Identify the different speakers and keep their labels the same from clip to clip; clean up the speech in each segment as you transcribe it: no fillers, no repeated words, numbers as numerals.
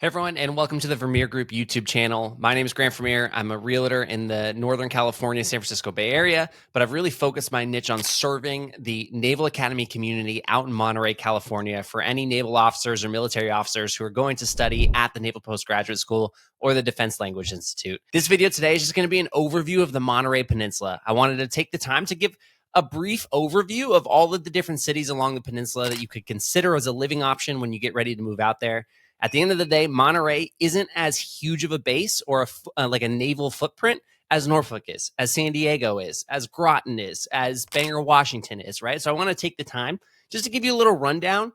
Speaker 1: Hey everyone, and welcome to the Vermeer Group YouTube channel. My name is Grant Vermeer. I'm a realtor in the Northern California, San Francisco Bay Area, but I've really focused my niche on serving the Naval Academy community out in Monterey, California for any naval officers or military officers who are going to study at the Naval Postgraduate School or the Defense Language Institute. This video today is just going to be an overview of the Monterey Peninsula. I wanted to take the time to give a brief overview of all of the different cities along the peninsula that you could consider as a living option when you get ready to move out there. At the end of the day, Monterey isn't as huge of a base or like a naval footprint as Norfolk is, as San Diego is, as Groton is, as Bangor, Washington is, right? So I want to take the time just to give you a little rundown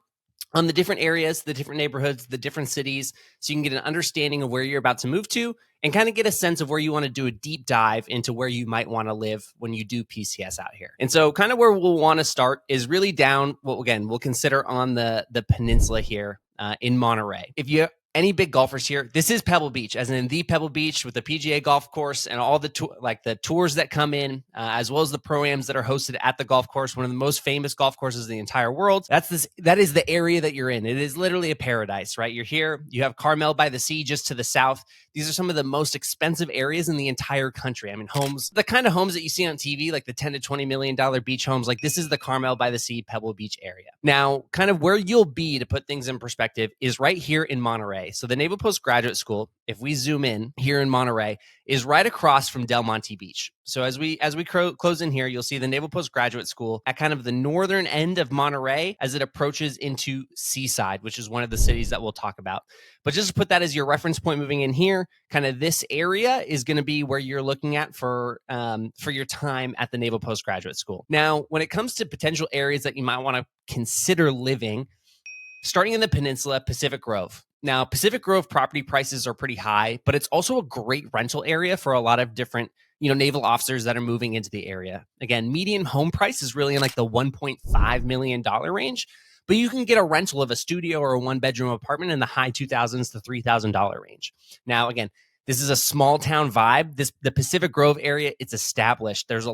Speaker 1: on the different areas, the different neighborhoods, the different cities, so you can get an understanding of where you're about to move to and kind of get a sense of where you want to do a deep dive into where you might want to live when you do PCS out here. And so kind of where we'll want to start is really down, well, again, we'll consider on the peninsula here in Monterey. If you any big golfers here, this is Pebble Beach, as in the Pebble Beach with the PGA golf course and all the the tours that come in, as well as the pro-ams that are hosted at the golf course, one of the most famous golf courses in the entire world. That is the area that you're in. It is literally a paradise, right? You're here. You have Carmel by the Sea just to the south. These are some of the most expensive areas in the entire country. I mean, homes, the kind of homes that you see on TV, like the $10 to $20 million beach homes, like this is the Carmel by the Sea, Pebble Beach area. Now, kind of where you'll be, to put things in perspective, is right here in Monterey. So the Naval Postgraduate School, if we zoom in here in Monterey, is right across from Del Monte Beach. So as we close in here, you'll see the Naval Postgraduate School at kind of the northern end of Monterey as it approaches into Seaside, which is one of the cities that we'll talk about. But just to put that as your reference point moving in here, kind of this area is going to be where you're looking at for your time at the Naval Postgraduate School. Now, when it comes to potential areas that you might want to consider living, starting in the peninsula, Pacific Grove. Now, Pacific Grove property prices are pretty high, but it's also a great rental area for a lot of different, naval officers that are moving into the area. Again, median home price is really in like the $1.5 million range, but you can get a rental of a studio or a one-bedroom apartment in the high $2,000s to $3,000 range. Now, again, this is a small town vibe. The Pacific Grove area, it's established. There's a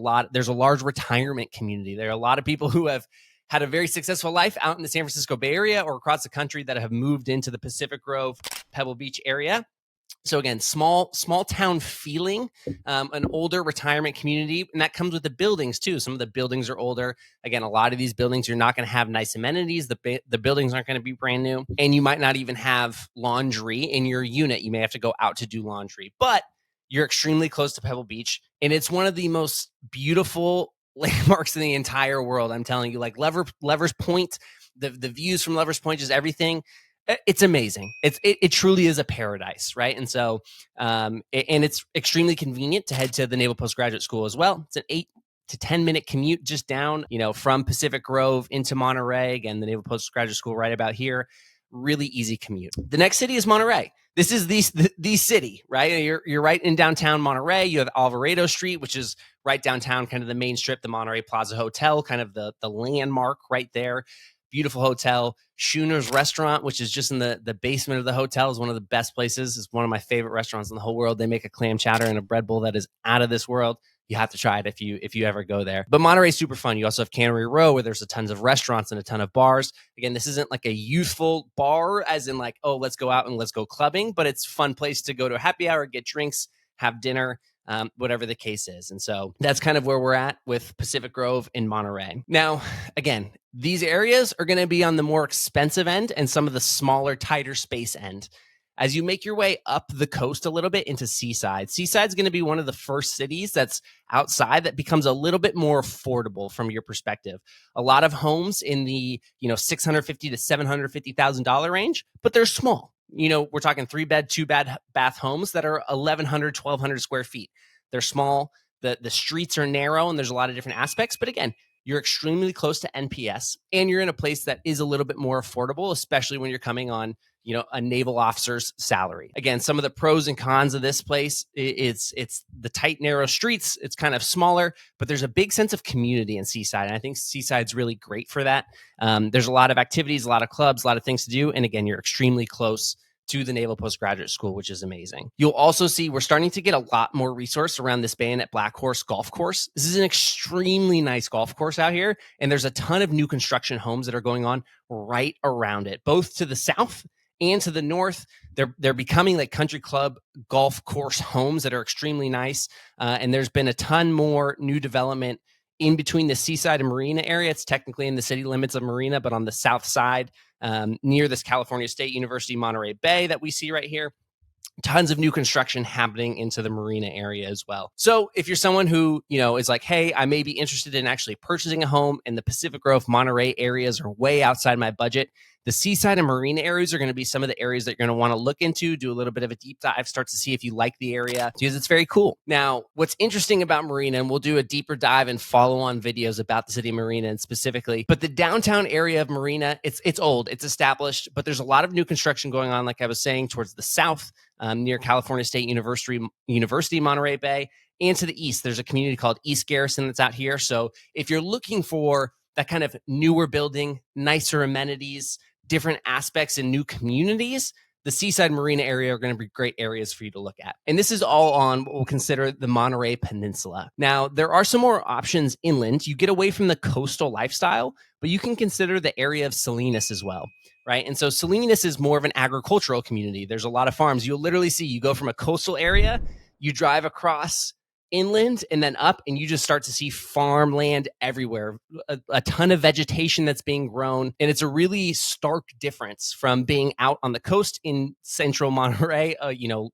Speaker 1: large retirement community. There are a lot of people who have had a very successful life out in the San Francisco Bay Area or across the country that have moved into the Pacific Grove, Pebble Beach area. So again, small town feeling, an older retirement community, and that comes with the buildings too. Some of the buildings are older. Again, a lot of these buildings, you're not going to have nice amenities. The buildings aren't going to be brand new, and you might not even have laundry in your unit. You may have to go out to do laundry, but you're extremely close to Pebble Beach, and it's one of the most beautiful landmarks in the entire world. I'm telling you, like Lovers Point, the views from Lovers Point, just everything. It's amazing. It truly is a paradise, right? And so, and it's extremely convenient to head to the Naval Postgraduate School as well. It's an 8 to 10 minute commute just down, from Pacific Grove into Monterey. Again, the Naval Postgraduate School right about here. Really easy commute. The next city is Monterey. This is the city, right? You're right in downtown Monterey. You have Alvarado Street, which is right downtown, kind of the main strip, the Monterey Plaza Hotel, kind of the landmark right there. Beautiful hotel. Schooner's Restaurant, which is just in the basement of the hotel, is one of the best places. It's one of my favorite restaurants in the whole world. They make a clam chowder and a bread bowl that is out of this world. You have to try it if you ever go there. But Monterey's super fun. You also have Cannery Row, where there's a tons of restaurants and a ton of bars. Again, this isn't like a youthful bar, as in like, oh, let's go out and let's go clubbing, but it's a fun place to go to a happy hour, get drinks, have dinner, whatever the case is. And so that's kind of where we're at with Pacific Grove in Monterey. Now, again, these areas are going to be on the more expensive end and some of the smaller, tighter space end. As you make your way up the coast a little bit into Seaside, Seaside's going to be one of the first cities that's outside that becomes a little bit more affordable from your perspective. A lot of homes in the $650,000 to $750,000 range, but they're small. We're talking 3-bed, 2-bath homes that are 1,100, 1,200 square feet. They're small. The streets are narrow, and there's a lot of different aspects. But again, you're extremely close to NPS, and you're in a place that is a little bit more affordable, especially when you're coming on a naval officer's salary. Again, some of the pros and cons of this place, it's the tight, narrow streets. It's kind of smaller, but there's a big sense of community in Seaside. And I think Seaside's really great for that. There's a lot of activities, a lot of clubs, a lot of things to do. And again, you're extremely close to the Naval Postgraduate School, which is amazing. You'll also see we're starting to get a lot more resource around this Bayonet Black Horse golf course. This is an extremely nice golf course out here, and there's a ton of new construction homes that are going on right around it, both to the south And to the north, they're becoming like country club golf course homes that are extremely nice. And there's been a ton more new development in between the seaside and marina area. It's technically in the city limits of Marina, but on the south side, near this California State University Monterey Bay that we see right here. Tons of new construction happening into the marina area as well. So if you're someone who, is like, hey, I may be interested in actually purchasing a home and the Pacific Grove, Monterey areas are way outside my budget, the seaside and marina areas are going to be some of the areas that you're going to want to look into, do a little bit of a deep dive, start to see if you like the area, because it's very cool. Now, what's interesting about Marina, and we'll do a deeper dive and follow-on videos about the city of Marina and specifically, but the downtown area of Marina, it's old, it's established, but there's a lot of new construction going on, like I was saying, towards the south, near California State University Monterey Bay, and to the east, there's a community called East Garrison that's out here. So if you're looking for that kind of newer building, nicer amenities, different aspects in new communities, the seaside marina area are going to be great areas for you to look at. And this is all on what we'll consider the Monterey Peninsula. Now, there are some more options inland. You get away from the coastal lifestyle, but you can consider the area of Salinas as well, right? And so Salinas is more of an agricultural community. There's a lot of farms. You'll literally see, you go from a coastal area, you drive across inland and then up, and you just start to see farmland everywhere, a ton of vegetation that's being grown. And it's a really stark difference from being out on the coast in central Monterey,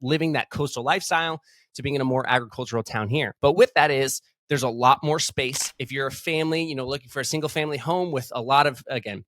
Speaker 1: living that coastal lifestyle, to being in a more agricultural town here. But with that is, there's a lot more space. If you're a family, looking for a single family home with a lot of, again,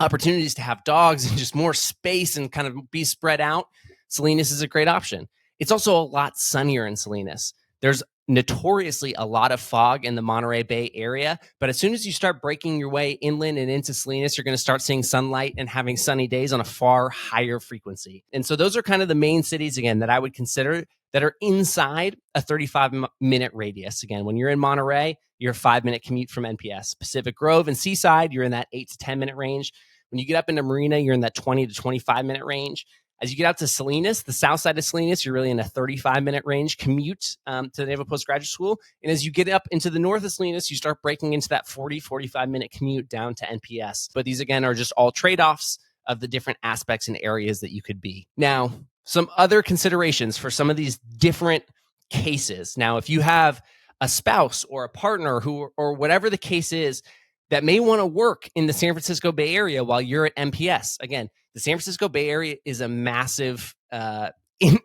Speaker 1: opportunities to have dogs and just more space and kind of be spread out, Salinas is a great option. It's also a lot sunnier in Salinas. There's notoriously a lot of fog in the Monterey Bay area, but as soon as you start breaking your way inland and into Salinas, you're going to start seeing sunlight and having sunny days on a far higher frequency. And so those are kind of the main cities, again, that I would consider that are inside a 35-minute radius. Again, when you're in Monterey, you're a 5-minute commute from NPS. Pacific Grove and Seaside, you're in that 8 to 10-minute range. When you get up into Marina, you're in that 20 to 25-minute range. As you get out to Salinas, the south side of Salinas, you're really in a 35-minute range commute to the Naval Postgraduate School. And as you get up into the north of Salinas, you start breaking into that 45-minute commute down to NPS. But these, again, are just all trade-offs of the different aspects and areas that you could be. Now, some other considerations for some of these different cases. Now, if you have a spouse or a partner or whatever the case is, that may want to work in the San Francisco Bay Area while you're at NPS. Again, the San Francisco Bay Area is a massive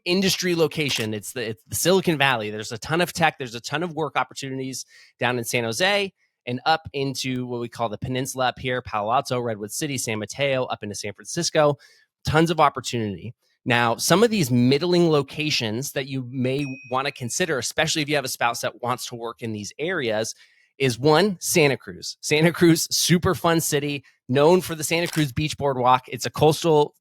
Speaker 1: industry location. It's the Silicon Valley. There's a ton of tech. There's a ton of work opportunities down in San Jose and up into what we call the peninsula up here, Palo Alto, Redwood City, San Mateo, up into San Francisco. Tons of opportunity. Now, some of these middling locations that you may want to consider, especially if you have a spouse that wants to work in these areas, is one, Santa Cruz. Santa Cruz, super fun city, known for the Santa Cruz Beach Boardwalk. It's a coastal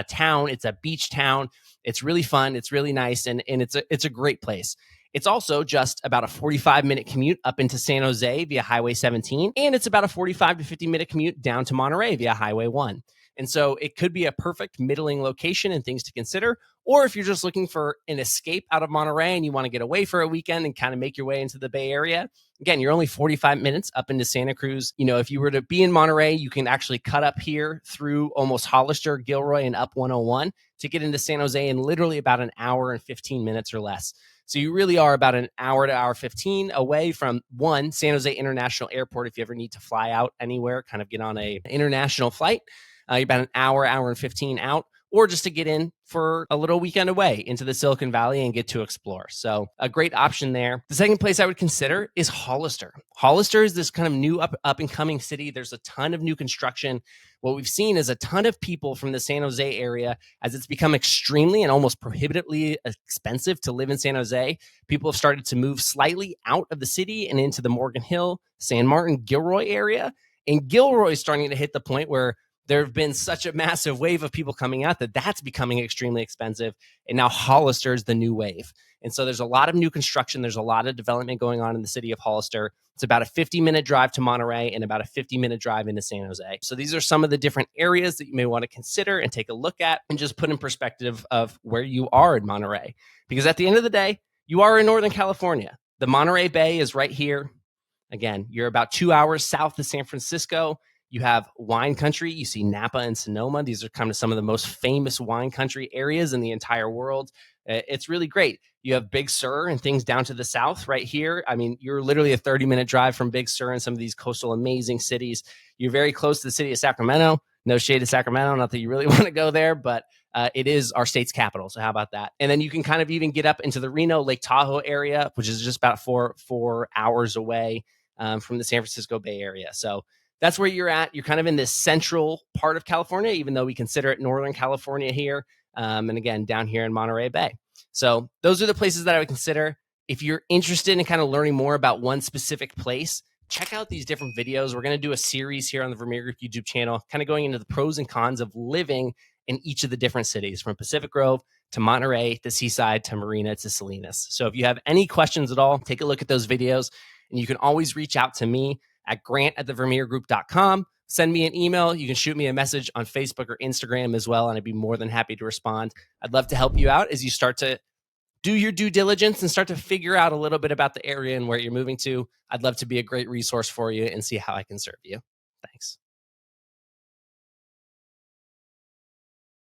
Speaker 1: town. It's a beach town. It's really fun. It's really nice, and it's a great place. It's also just about a 45-minute commute up into San Jose via Highway 17, and it's about a 45 to 50-minute commute down to Monterey via Highway 1. And so it could be a perfect middling location and things to consider. Or if you're just looking for an escape out of Monterey and you want to get away for a weekend and kind of make your way into the Bay Area, again, you're only 45 minutes up into Santa Cruz. If you were to be in Monterey, you can actually cut up here through almost Hollister, Gilroy, and up 101 to get into San Jose in literally about an hour and 15 minutes or less. So you really are about an hour to hour 15 away from one, San Jose International Airport. If you ever need to fly out anywhere, kind of get on a international flight, you're about an hour and 15 out, or just to get in for a little weekend away into the Silicon Valley and get to explore. So a great option there. The second place I would consider is Hollister. Hollister is this kind of new up and coming city. There's a ton of new construction. What we've seen is a ton of people from the San Jose area, as it's become extremely and almost prohibitively expensive to live in San Jose. People have started to move slightly out of the city and into the Morgan Hill, San Martin, Gilroy area. And Gilroy is starting to hit the point where there have been such a massive wave of people coming out that's becoming extremely expensive. And now Hollister is the new wave. And so there's a lot of new construction. There's a lot of development going on in the city of Hollister. It's about a 50-minute drive to Monterey and about a 50-minute drive into San Jose. So these are some of the different areas that you may want to consider and take a look at and just put in perspective of where you are in Monterey. Because at the end of the day, you are in Northern California. The Monterey Bay is right here. Again, you're about 2 hours south of San Francisco. You have wine country. You see Napa and Sonoma. These are kind of some of the most famous wine country areas in the entire world. It's really great. You have Big Sur and things down to the south right here. I mean, you're literally a 30-minute drive from Big Sur and some of these coastal amazing cities. You're very close to the city of Sacramento. No shade to Sacramento. Not that you really want to go there, but it is our state's capital. So how about that? And then you can kind of even get up into the Reno, Lake Tahoe area, which is just about four hours away from the San Francisco Bay Area. So that's where you're at. You're kind of in this central part of California, even though we consider it Northern California here. And again, down here in Monterey Bay. So those are the places that I would consider. If you're interested in kind of learning more about one specific place, check out these different videos. We're going to do a series here on the Vermeer Group YouTube channel, kind of going into the pros and cons of living in each of the different cities, from Pacific Grove to Monterey to Seaside to Marina to Salinas. So if you have any questions at all, take a look at those videos, and you can always reach out to me at grant@thevermeergroup.com. Send me an email. You can shoot me a message on Facebook or Instagram as well, and I'd be more than happy to respond. I'd love to help you out as you start to do your due diligence and start to figure out a little bit about the area and where you're moving to. I'd love to be a great resource for you and see how I can serve you.